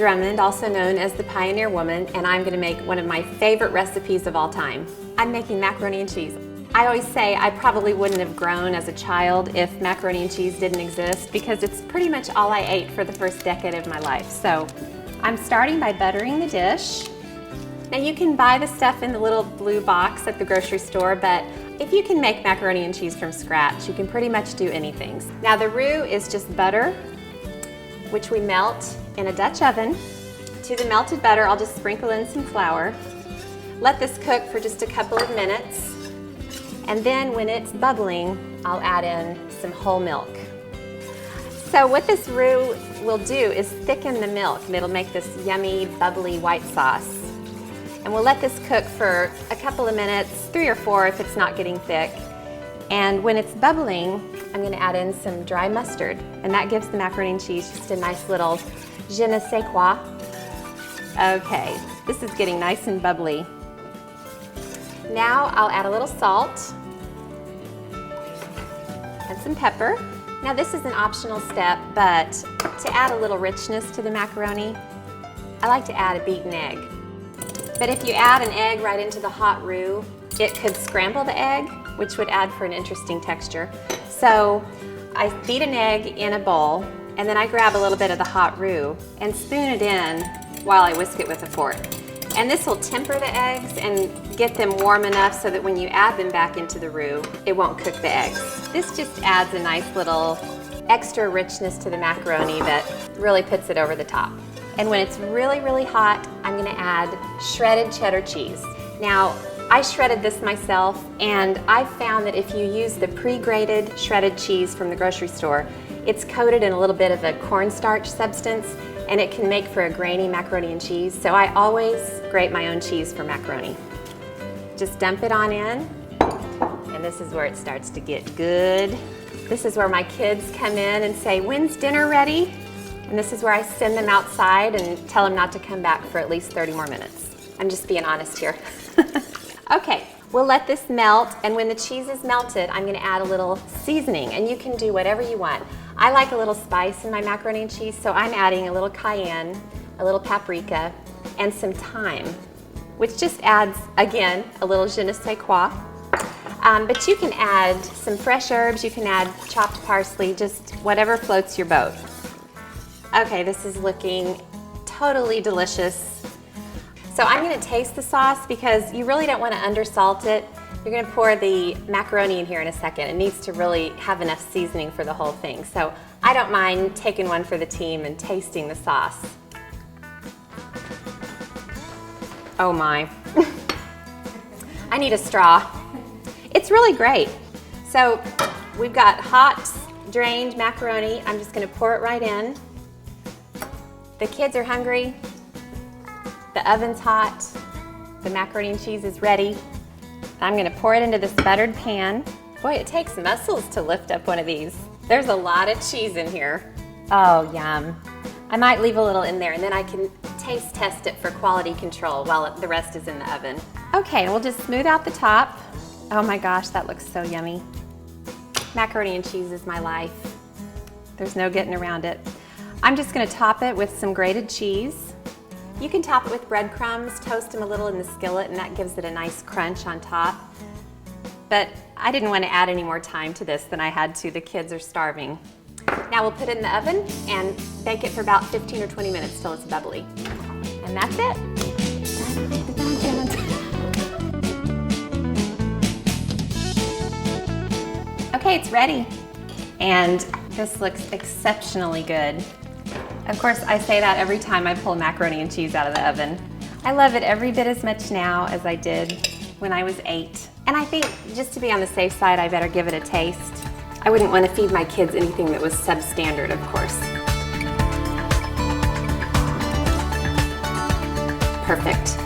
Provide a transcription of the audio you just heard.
Drummond, also known as the Pioneer Woman, and I'm going to make one of my favorite recipes of all time. I'm making macaroni and cheese. I always say I probably wouldn't have grown as a child if macaroni and cheese didn't exist, because it's pretty much all I ate for the first decade of my life. So I'm starting by buttering the dish. Now you can buy the stuff in the little blue box at the grocery store, but if you can make macaroni and cheese from scratch, you can pretty much do anything. Now the roux is just butter, which we melt in a Dutch oven. To the melted butter, I'll just sprinkle in some flour. Let this cook for just a couple of minutes. And then when it's bubbling, I'll add in some whole milk. So what this roux will do is thicken the milk, and it'll make this yummy, bubbly white sauce. And we'll let this cook for a couple of minutes, 3 or 4 if it's not getting thick. And when it's bubbling, I'm going to add in some dry mustard, and that gives the macaroni and cheese just a nice little je ne sais quoi. Okay, this is getting nice and bubbly. Now I'll add a little salt and some pepper. Now this is an optional step, but to add a little richness to the macaroni, I like to add a beaten egg. But if you add an egg right into the hot roux, it could scramble the egg, which would add for an interesting texture. So I beat an egg in a bowl, and then I grab a little bit of the hot roux and spoon it in while I whisk it with a fork. And this will temper the eggs and get them warm enough so that when you add them back into the roux, it won't cook the eggs. This just adds a nice little extra richness to the macaroni that really puts it over the top. And when it's really, really hot, I'm gonna add shredded cheddar cheese. Now, I shredded this myself, and I found that if you use the pre-grated shredded cheese from the grocery store, it's coated in a little bit of a cornstarch substance, and it can make for a grainy macaroni and cheese. So I always grate my own cheese for macaroni. Just dump it on in, and this is where it starts to get good. This is where my kids come in and say, "When's dinner ready?" And this is where I send them outside and tell them not to come back for at least 30 more minutes. I'm just being honest here. Okay, we'll let this melt, and when the cheese is melted, I'm gonna add a little seasoning, and you can do whatever you want. I like a little spice in my macaroni and cheese, so I'm adding a little cayenne, a little paprika, and some thyme, which just adds, again, a little je ne sais quoi. But you can add some fresh herbs, you can add chopped parsley, just whatever floats your boat. Okay, this is looking totally delicious. So I'm gonna taste the sauce because you really don't wanna undersalt it. You're gonna pour the macaroni in here in a second. It needs to really have enough seasoning for the whole thing. So I don't mind taking one for the team and tasting the sauce. Oh my. I need a straw. It's really great. So we've got hot, drained macaroni. I'm just gonna pour it right in. The kids are hungry. The oven's hot. The macaroni and cheese is ready. I'm gonna pour it into this buttered pan. Boy, it takes muscles to lift up one of these. There's a lot of cheese in here. Oh, yum. I might leave a little in there, and then I can taste test it for quality control while the rest is in the oven. Okay, and we'll just smooth out the top. Oh my gosh, that looks so yummy. Macaroni and cheese is my life. There's no getting around it. I'm just gonna top it with some grated cheese. You can top it with breadcrumbs, toast them a little in the skillet, and that gives it a nice crunch on top. But I didn't want to add any more time to this than I had to. The kids are starving. Now we'll put it in the oven and bake it for about 15 or 20 minutes till it's bubbly. And that's it. Okay, it's ready. And this looks exceptionally good. Of course, I say that every time I pull macaroni and cheese out of the oven. I love it every bit as much now as I did when I was 8. And I think just to be on the safe side, I better give it a taste. I wouldn't want to feed my kids anything that was substandard, of course. Perfect.